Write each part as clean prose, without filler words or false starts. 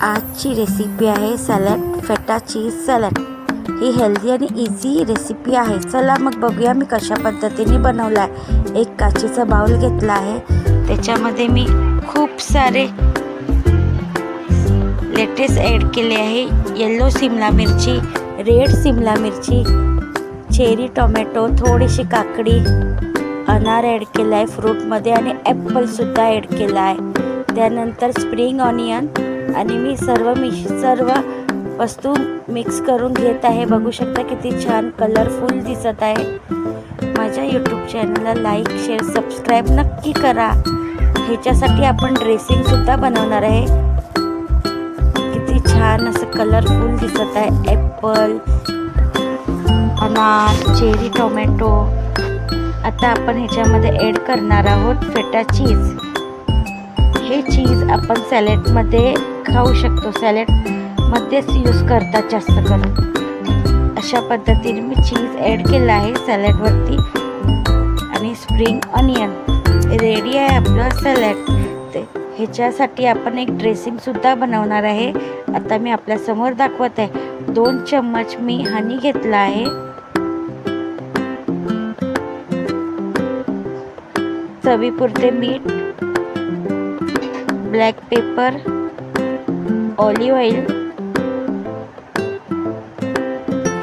आजची रेसिपी आहे सॅलड, फेटा चीज सॅलड। ही हेल्दी आणि इझी रेसिपी आहे। चला मग बघूया मी कशा पद्धतीने बनवला आहे। एक काचेचा बाउल घेतला आहे, त्याच्यामध्ये मी खूप सारे लेटेस ॲड केले आहे। येलो शिमला मिरची, रेड शिमला मिरची, चेरी टोमॅटो, थोडीशी काकडी, अनार ॲड केला आहे फ्रूटमध्ये आणि ॲपलसुद्धा ॲड केला आहे। त्यानंतर स्प्रिंग ऑनियन आणि मी सर्व वस्तू मिक्स करून घेत आहे। बघू शकता किती छान कलरफुल दिसत आहे। माझ्या यूट्यूब चॅनलला लाईक, शेअर, सबस्क्राईब नक्की करा। ह्याच्यासाठी आपण ड्रेसिंगसुद्धा बनवणार आहे। किती छान असं कलरफुल दिसत आहे। ॲपल, अनार, चेरी टोमॅटो। आता आपण ह्याच्यामध्ये ॲड करणार आहोत फेटा चीज। हे चीज आपण सॅलडमध्ये खाऊ शकतो, सॅलडमध्येच यूज करतात जास्त करून। अशा पद्धतीने मी चीज ॲड केला आहे सॅलडवरती आणि स्प्रिंग ऑनियन। रेडी आहे आपलं सॅलड। ह्याच्यासाठी आपण एक ड्रेसिंगसुद्धा बनवणार आहे। आता मी आपल्यासमोर दाखवत आहे। 2 चम्मच मी हनी घेतला आहे, चवीपुरते मीठ, black pepper, olive oil,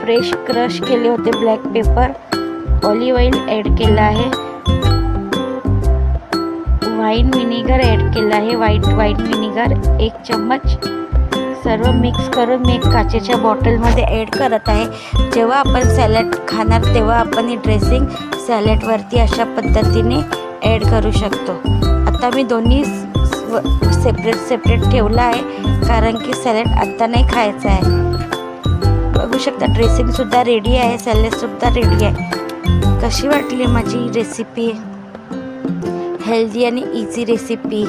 fresh crush केले होते black pepper, olive oil add केला आहे, वाईन विनेगर ॲड केला आहे, वाईट विनेगर 1 चम्मच। सर्व मिक्स करून मी एक काचेच्या बॉटलमध्ये ॲड करत आहे। जेव्हा आपण सॅलड खाणार तेव्हा आपण ही ड्रेसिंग सॅलडवरती अशा पद्धतीने ॲड करू शकतो। आता मी दोन्ही सेपरेट ठेवला आहे, कारण की सॅलड आत्ता नाही खायचं आहे। बघू शकता ड्रेसिंगसुद्धा रेडी आहे, सॅलडसुद्धा रेडी आहे। कशी वाटली माझी रेसिपी? हेल्दी आणि इझी रेसिपी।